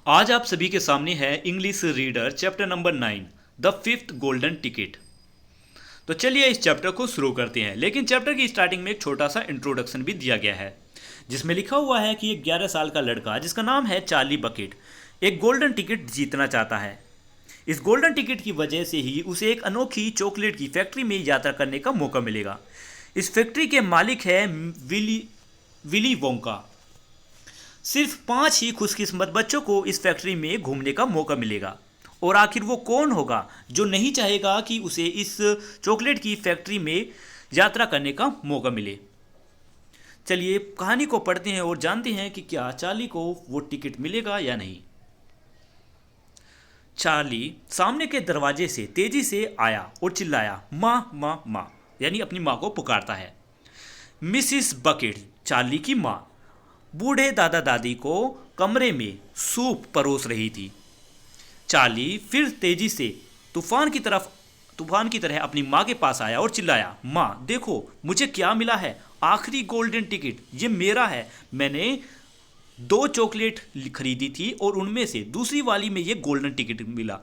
आज आप सभी के सामने है English reader chapter number 9 the fifth golden ticket. तो चलिए इस चैप्टर को शुरू करते हैं। लेकिन चैप्टर की स्टार्टिंग में एक छोटा सा इंट्रोडक्शन भी दिया गया है जिसमें लिखा हुआ है कि एक 11 साल का लड़का जिसका नाम है चार्ली बकेट एक गोल्डन टिकट जीतना चाहता है। इस गोल्डन टिकट की वजह से ही उसे एक अनोखी चॉकलेट की फैक्ट्री में यात्रा करने का मौका मिलेगा। इस फैक्ट्री के मालिक है विली विली वोंका। सिर्फ 5 ही खुशकिस्मत बच्चों को इस फैक्ट्री में घूमने का मौका मिलेगा। और आखिर वो कौन होगा जो नहीं चाहेगा कि उसे इस चॉकलेट की फैक्ट्री में यात्रा करने का मौका मिले। चलिए कहानी को पढ़ते हैं और जानते हैं कि क्या चार्ली को वो टिकट मिलेगा या नहीं। चार्ली सामने के दरवाजे से तेजी से आया और चिल्लाया, माँ माँ माँ, यानी अपनी माँ को पुकारता है। मिसिस बकेट, चार्ली की माँ, बूढ़े दादा दादी को कमरे में सूप परोस रही थी। चार्ली फिर तेजी से तूफान की तरह अपनी माँ के पास आया और चिल्लाया, माँ देखो मुझे क्या मिला है, आखिरी गोल्डन टिकट, ये मेरा है। मैंने 2 चॉकलेट खरीदी थी और उनमें से दूसरी वाली में ये गोल्डन टिकट मिला।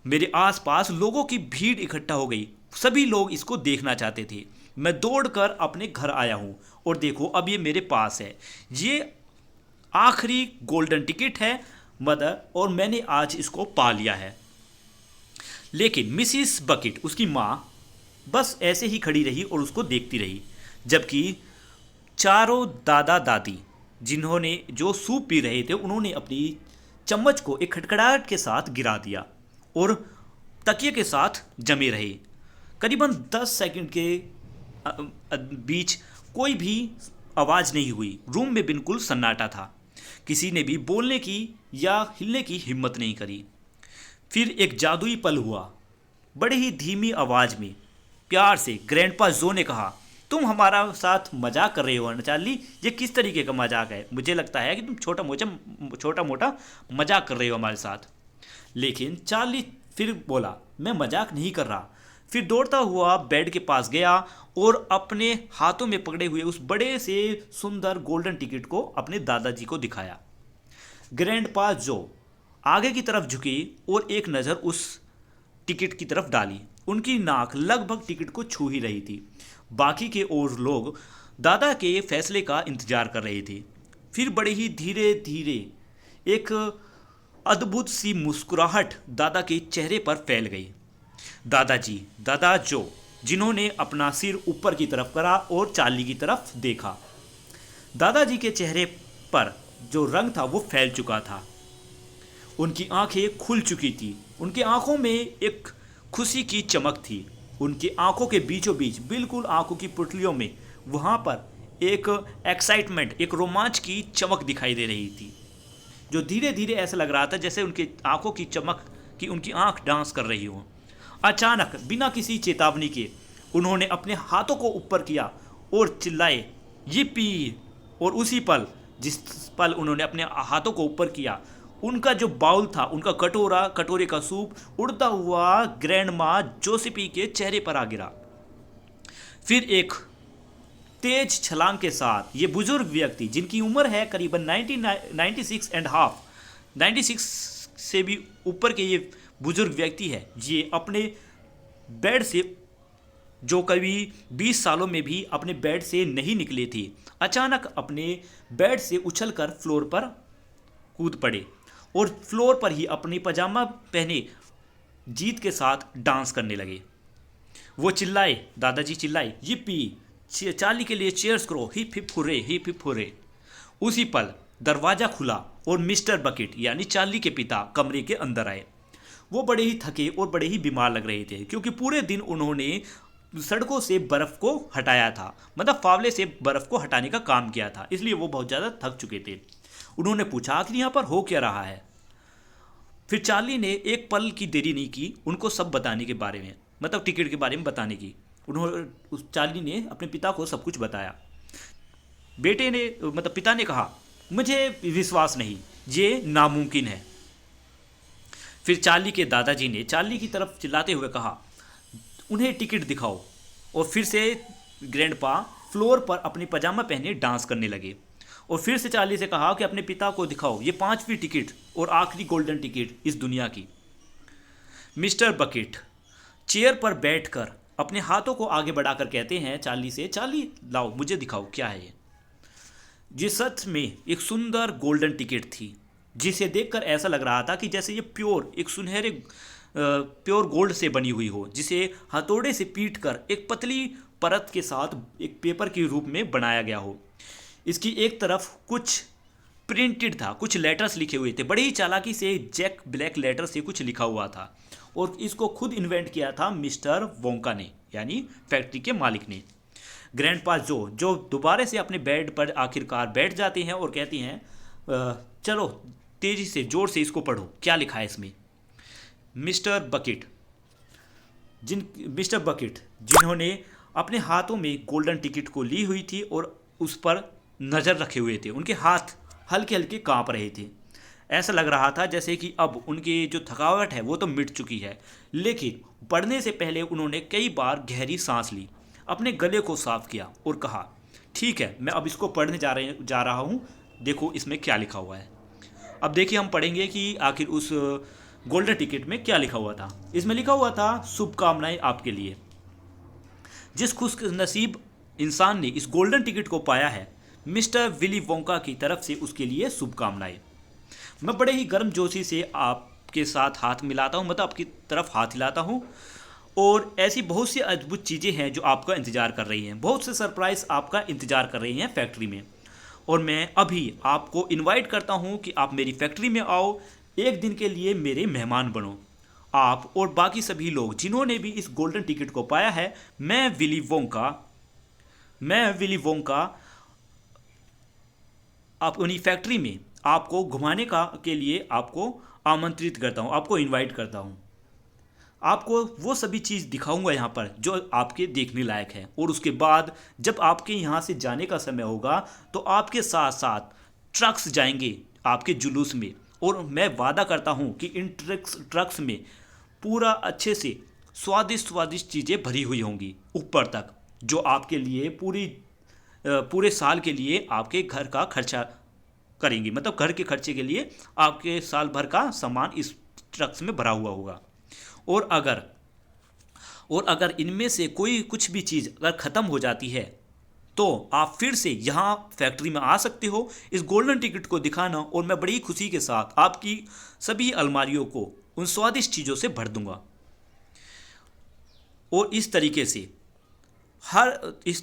मेरे आसपास लोगों की भीड़ इकट्ठा हो गई, सभी लोग इसको देखना चाहते थे। मैं दौड़कर अपने घर आया हूँ और देखो अब ये मेरे पास है। ये आखिरी गोल्डन टिकट है मदर, और मैंने आज इसको पा लिया है। लेकिन मिसिस बकेट, उसकी माँ, बस ऐसे ही खड़ी रही और उसको देखती रही, जबकि चारों दादा दादी जिन्होंने जो सूप पी रहे थे उन्होंने अपनी चम्मच को एक खटखड़ाहट के साथ गिरा दिया और तकिए के साथ जमे रहे। करीबन 10 सेकंड के बीच कोई भी आवाज़ नहीं हुई। रूम में बिल्कुल सन्नाटा था। किसी ने भी बोलने की या हिलने की हिम्मत नहीं करी। फिर एक जादुई पल हुआ। बड़े ही धीमी आवाज़ में प्यार से ग्रैंडपा जो ने कहा, तुम हमारा साथ मजाक कर रहे हो ना चार्ली? ये किस तरीके का मजाक है? मुझे लगता है कि तुम छोटा मोटा मजाक कर रहे हो हमारे साथ। लेकिन चार्ली फिर बोला, मैं मजाक नहीं कर रहा। फिर दौड़ता हुआ बेड के पास गया और अपने हाथों में पकड़े हुए उस बड़े से सुंदर गोल्डन टिकट को अपने दादाजी को दिखाया। ग्रैंडपा जो आगे की तरफ झुकी और एक नज़र उस टिकट की तरफ डाली। उनकी नाक लगभग टिकट को छू ही रही थी। बाकी के और लोग दादा के फैसले का इंतजार कर रहे थे। फिर बड़े ही धीरे धीरे एक अद्भुत सी मुस्कुराहट दादा के चेहरे पर फैल गई। दादा जो, जिन्होंने अपना सिर ऊपर की तरफ करा और चार्ली की तरफ देखा। दादाजी के चेहरे पर जो रंग था वो फैल चुका था। उनकी आंखें खुल चुकी थी। उनकी आंखों में एक खुशी की चमक थी। उनकी आंखों के बीचों बीच, बिल्कुल आंखों की पुतलियों में, वहाँ पर एक एक्साइटमेंट, एक रोमांच की चमक दिखाई दे रही थी, जो धीरे धीरे ऐसा लग रहा था जैसे उनकी आंखों की चमक की उनकी आंख डांस कर रही हो। अचानक बिना किसी चेतावनी के उन्होंने अपने हाथों को ऊपर किया और चिल्लाए, yippee! और उसी पल, जिस पल उन्होंने अपने हाथों को ऊपर किया, उनका जो बाउल था, उनका कटोरे का सूप उड़ता हुआ ग्रैंड माँ जोसेफी के चेहरे पर आ गिरा। फिर एक तेज छलांग के साथ ये बुजुर्ग व्यक्ति, जिनकी उम्र है करीबन 96 से भी ऊपर के ये बुजुर्ग व्यक्ति है, ये अपने बेड से, जो कभी 20 सालों में भी अपने बेड से नहीं निकले थे, अचानक अपने बेड से उछलकर फ्लोर पर कूद पड़े और फ्लोर पर ही अपनी पजामा पहने जीत के साथ डांस करने लगे। वो चिल्लाए, दादाजी चिल्लाए, yippee! चार्ली के लिए चेयर्स करो, hip hip hurray, hip hip hurray. उसी पल दरवाज़ा खुला और मिस्टर बकेट यानी चार्ली के पिता कमरे के अंदर आए। वो बड़े ही थके और बड़े ही बीमार लग रहे थे, क्योंकि पूरे दिन उन्होंने सड़कों से बर्फ़ को हटाया था, मतलब फावले से बर्फ़ को हटाने का काम किया था, इसलिए वो बहुत ज़्यादा थक चुके थे। उन्होंने पूछा, आखिर यहाँ पर हो क्या रहा है? फिर चार्ली ने एक पल की देरी नहीं की उनको सब बताने के बारे में, मतलब टिकट के बारे में बताने की। उस चार्ली ने अपने पिता को सब कुछ बताया। पिता ने कहा, मुझे विश्वास नहीं, ये नामुमकिन है। फिर चार्ली के दादाजी ने चार्ली की तरफ चिल्लाते हुए कहा, उन्हें टिकट दिखाओ। और फिर से ग्रैंडपा फ्लोर पर अपनी पजामा पहने डांस करने लगे। और फिर से चार्ली से कहा कि अपने पिता को दिखाओ ये 5वीं टिकट और आखिरी गोल्डन टिकट इस दुनिया की। मिस्टर बकेट चेयर पर बैठकर अपने हाथों को आगे बढ़ाकर कहते हैं चार्ली से, चार्ली लाओ मुझे दिखाओ क्या है ये। जिस सच में एक सुंदर गोल्डन टिकट थी, जिसे देखकर ऐसा लग रहा था कि जैसे ये प्योर एक सुनहरे प्योर गोल्ड से बनी हुई हो, जिसे हथौड़े से पीट कर एक पतली परत के साथ एक पेपर के रूप में बनाया गया हो। इसकी एक तरफ कुछ प्रिंटेड था, कुछ लेटर्स लिखे हुए थे, बड़ी ही चालाकी से जैक ब्लैक लेटर से कुछ लिखा हुआ था, और इसको खुद इन्वेंट किया था मिस्टर वोंका ने, यानी फैक्ट्री के मालिक ने। ग्रैंडपा जो दोबारा से अपने बेड पर आखिरकार बैठ जाते हैं और कहती हैं, चलो तेजी से जोर से इसको पढ़ो, क्या लिखा है इसमें। मिस्टर बकेट जिन्होंने अपने हाथों में गोल्डन टिकट को ली हुई थी और उस पर नज़र रखे हुए थे, उनके हाथ हल्के हल्के कांप रहे थे। ऐसा लग रहा था जैसे कि अब उनकी जो थकावट है वो तो मिट चुकी है, लेकिन पढ़ने से पहले उन्होंने कई बार गहरी सांस ली, अपने गले को साफ किया और कहा, ठीक है मैं अब इसको पढ़ने जा रहा हूँ, देखो इसमें क्या लिखा हुआ है। अब देखिए हम पढ़ेंगे कि आखिर उस गोल्डन टिकट में क्या लिखा हुआ था। इसमें लिखा हुआ था, शुभकामनाएं आपके लिए। जिस खुशनसीब इंसान ने इस गोल्डन टिकट को पाया है, मिस्टर विली वोंका की तरफ से उसके लिए शुभकामनाएं। मैं बड़े ही गर्मजोशी से आपके साथ हाथ मिलाता हूँ, मतलब आपकी तरफ हाथ हिलाता हूँ, और ऐसी बहुत सी अद्भुत चीज़ें हैं जो आपका इंतज़ार कर रही हैं, बहुत से सरप्राइज़ आपका इंतज़ार कर रही हैं फैक्ट्री में। और मैं अभी आपको इनवाइट करता हूँ कि आप मेरी फैक्ट्री में आओ, एक दिन के लिए मेरे मेहमान बनो। आप और बाकी सभी लोग जिन्होंने भी इस गोल्डन टिकट को पाया है, मैं विली वोंका अपनी फैक्ट्री में आपको घुमाने के लिए आपको आमंत्रित करता हूँ, आपको इनवाइट करता हूँ। आपको वो सभी चीज़ दिखाऊंगा यहाँ पर जो आपके देखने लायक है, और उसके बाद जब आपके यहाँ से जाने का समय होगा तो आपके साथ साथ ट्रक्स जाएंगे आपके जुलूस में, और मैं वादा करता हूँ कि इन ट्रक्स में पूरा अच्छे से स्वादिष्ट चीज़ें भरी हुई होंगी ऊपर तक, जो आपके लिए पूरे साल के लिए आपके घर का खर्चा करेंगी, मतलब घर के खर्चे के लिए आपके साल भर का सामान इस ट्रक्स में भरा हुआ होगा। और अगर इनमें से कोई कुछ भी चीज़ अगर ख़त्म हो जाती है तो आप फिर से यहाँ फैक्ट्री में आ सकते हो इस गोल्डन टिकट को दिखाना, और मैं बड़ी खुशी के साथ आपकी सभी अलमारियों को उन स्वादिष्ट चीज़ों से भर दूंगा। और इस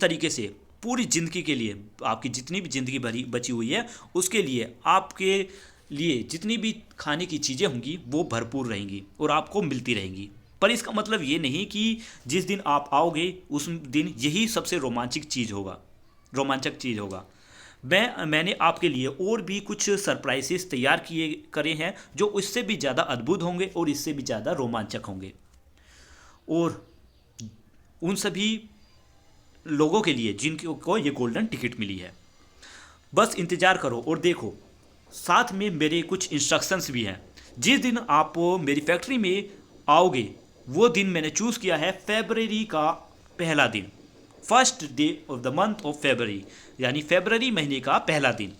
तरीके से पूरी ज़िंदगी के लिए, आपकी जितनी भी ज़िंदगी भरी बची हुई है उसके लिए, आपके लिए जितनी भी खाने की चीज़ें होंगी वो भरपूर रहेंगी और आपको मिलती रहेंगी। पर इसका मतलब ये नहीं कि जिस दिन आप आओगे उस दिन यही सबसे रोमांचक चीज़ होगा। मैंने आपके लिए और भी कुछ सरप्राइजेस तैयार करे हैं जो इससे भी ज़्यादा अद्भुत होंगे और इससे भी ज़्यादा रोमांचक होंगे, और उन सभी लोगों के लिए जिनको ये गोल्डन टिकट मिली है। बस इंतज़ार करो और देखो, साथ में मेरे कुछ इंस्ट्रक्शंस भी हैं। जिस दिन आप मेरी फैक्ट्री में आओगे वो दिन मैंने चूज़ किया है फरवरी का पहला दिन, first day of the month of February, यानी फरवरी महीने का पहला दिन।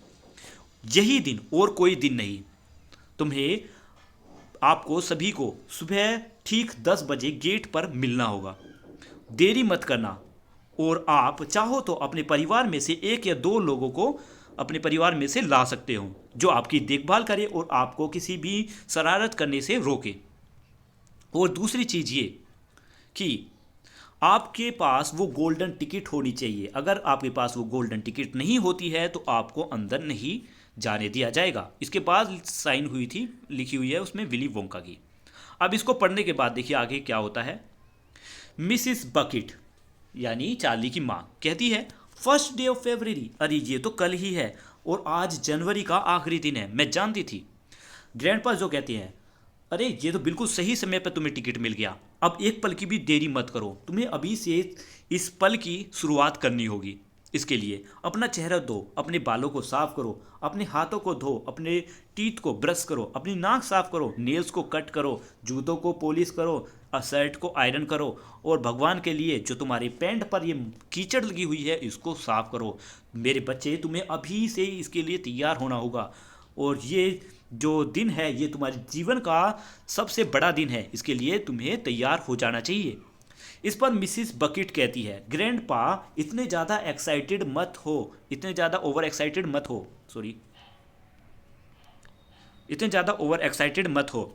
यही दिन और कोई दिन नहीं। आपको सभी को सुबह ठीक 10 बजे गेट पर मिलना होगा, देरी मत करना। और आप चाहो तो अपने परिवार में से 1 या 2 लोगों को अपने परिवार में से ला सकते हो जो आपकी देखभाल करे और आपको किसी भी शरारत करने से रोके। और दूसरी चीज़ ये कि आपके पास वो गोल्डन टिकट होनी चाहिए। अगर आपके पास वो गोल्डन टिकट नहीं होती है तो आपको अंदर नहीं जाने दिया जाएगा। इसके बाद लिखी हुई है उसमें विली वोंका की। अब इसको पढ़ने के बाद देखिए आगे क्या होता है। मिसिस बकेट यानी चार्ली की माँ कहती है, फर्स्ट डे ऑफ फरवरी, अरे ये तो कल ही है और आज जनवरी का आखिरी दिन है, मैं जानती थी। ग्रैंडपा जो कहते हैं, अरे ये तो बिल्कुल सही समय पर तुम्हें टिकट मिल गया, अब एक पल की भी देरी मत करो, तुम्हें अभी से इस पल की शुरुआत करनी होगी। इसके लिए अपना चेहरा धो, अपने बालों को साफ करो, अपने हाथों को धो, अपने टीथ को ब्रश करो, अपनी नाक साफ करो, नेल्स को कट करो, जूतों को पॉलिश करो, शर्ट को आयरन करो, और भगवान के लिए जो तुम्हारे पैंट पर ये कीचड़ लगी हुई है इसको साफ करो। मेरे बच्चे, तुम्हें अभी से इसके लिए तैयार होना होगा, और ये जो दिन है ये तुम्हारे जीवन का सबसे बड़ा दिन है, इसके लिए तुम्हें तैयार हो जाना चाहिए। इस पर मिसिस बकेट कहती है, ग्रैंडपा इतने ज़्यादा एक्साइटेड मत हो, इतने ज़्यादा ओवर एक्साइटेड मत हो, सॉरी, इतने ज़्यादा ओवर एक्साइटेड मत हो,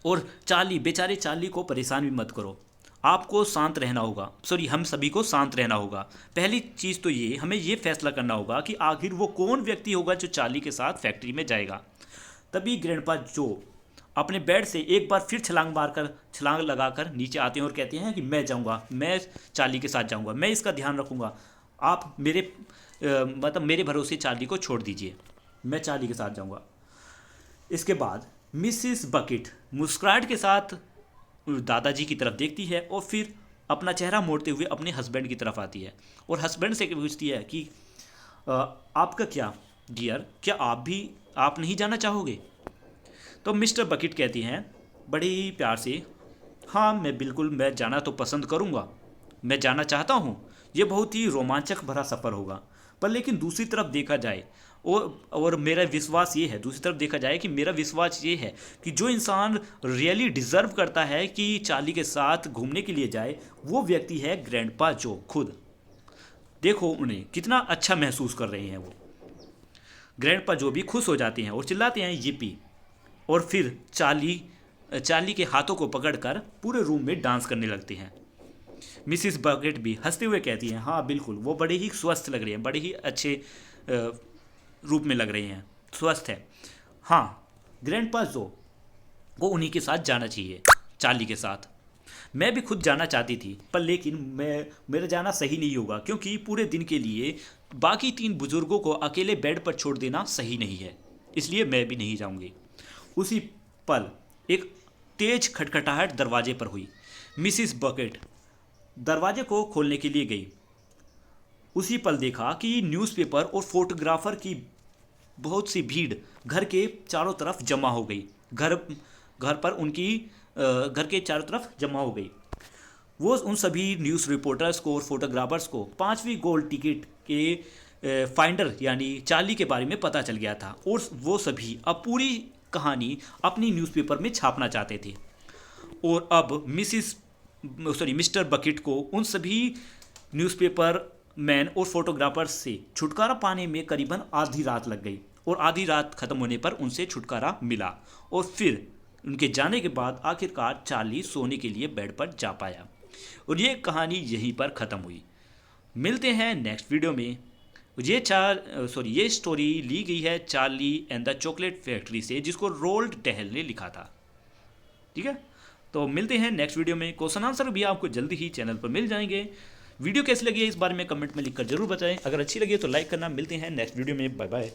और चार्ली, बेचारे चार्ली को परेशान भी मत करो। आपको शांत रहना होगा, सॉरी, हम सभी को शांत रहना होगा। पहली चीज़ तो ये, हमें ये फैसला करना होगा कि आखिर वो कौन व्यक्ति होगा जो चार्ली के साथ फैक्ट्री में जाएगा। तभी ग्रैंडपा जो अपने बेड से एक बार फिर छलांग लगाकर नीचे आते हैं और कहते हैं कि मैं जाऊंगा, मैं चार्ली के साथ जाऊंगा, मैं इसका ध्यान रखूंगा, आप मतलब मेरे भरोसे चार्ली को छोड़ दीजिए, मैं चार्ली के साथ जाऊंगा। इसके बाद मिसिस बकेट मुस्कुराहट के साथ दादाजी की तरफ देखती है और फिर अपना चेहरा मोड़ते हुए अपने हस्बैंड की तरफ आती है और हस्बैंड से पूछती है कि आपका क्या डियर, क्या आप नहीं जाना चाहोगे? तो मिस्टर बकेट कहती हैं बड़े ही प्यार से, हाँ मैं जाना तो पसंद करूँगा, मैं जाना चाहता हूँ, ये बहुत ही रोमांचक भरा सफ़र होगा। पर लेकिन दूसरी तरफ देखा जाए और मेरा विश्वास ये है, दूसरी तरफ देखा जाए कि मेरा विश्वास ये है कि जो इंसान रियली डिज़र्व करता है कि चार्ली के साथ घूमने के लिए जाए, वो व्यक्ति है ग्रैंडपा जो खुद। देखो उन्हें कितना अच्छा महसूस कर रहे हैं वो। ग्रैंडपा जो भी खुश हो जाते हैं और चिल्लाते हैं yippee, और फिर चार्ली के हाथों को पकड़कर पूरे रूम में डांस करने लगते हैं। मिसिस बकेट भी हंसते हुए कहती हैं, हाँ बिल्कुल, वो बड़े ही स्वस्थ लग रहे हैं, बड़े ही अच्छे रूप में लग रहे हैं, स्वस्थ है। हाँ, ग्रैंडपा जो को उन्हीं के साथ जाना चाहिए, चार्ली के साथ। मैं भी खुद जाना चाहती थी, पर लेकिन मेरा जाना सही नहीं होगा, क्योंकि पूरे दिन के लिए बाकी 3 बुजुर्गों को अकेले बेड पर छोड़ देना सही नहीं है, इसलिए मैं भी नहीं जाऊंगी। उसी पल एक तेज खटखटाहट दरवाजे पर हुई। मिसिस बकेट दरवाजे को खोलने के लिए गई। उसी पल देखा कि न्यूज़पेपर और फोटोग्राफर की बहुत सी भीड़ घर के चारों तरफ जमा हो गई। घर पर उनकी घर के चारों तरफ जमा हो गई। वो उन सभी न्यूज़ रिपोर्टर्स को और फोटोग्राफर्स को 5वीं गोल्ड टिकट के फाइंडर यानी चार्ली के बारे में पता चल गया था, और वो सभी अब पूरी कहानी अपनी न्यूज़पेपर में छापना चाहते थे। और अब मिस्टर बकेट को उन सभी न्यूज़पेपर मैन और फोटोग्राफर्स से छुटकारा पाने में करीबन आधी रात लग गई, और आधी रात ख़त्म होने पर उनसे छुटकारा मिला, और फिर उनके जाने के बाद आखिरकार चार्ली सोने के लिए बेड पर जा पाया। और ये कहानी यहीं पर ख़त्म हुई। मिलते हैं नेक्स्ट वीडियो में। ये स्टोरी ली गई है Charlie and the chocolate factory से, जिसको रोल्ड डहल ने लिखा था। ठीक है, तो मिलते हैं नेक्स्ट वीडियो में। क्वेश्चन आंसर भी आपको जल्दी ही चैनल पर मिल जाएंगे। वीडियो कैसी लगी है इस बारे में कमेंट में लिखकर जरूर बताएं। अगर अच्छी लगी तो लाइक करना। मिलते हैं नेक्स्ट वीडियो में, बाय बाय।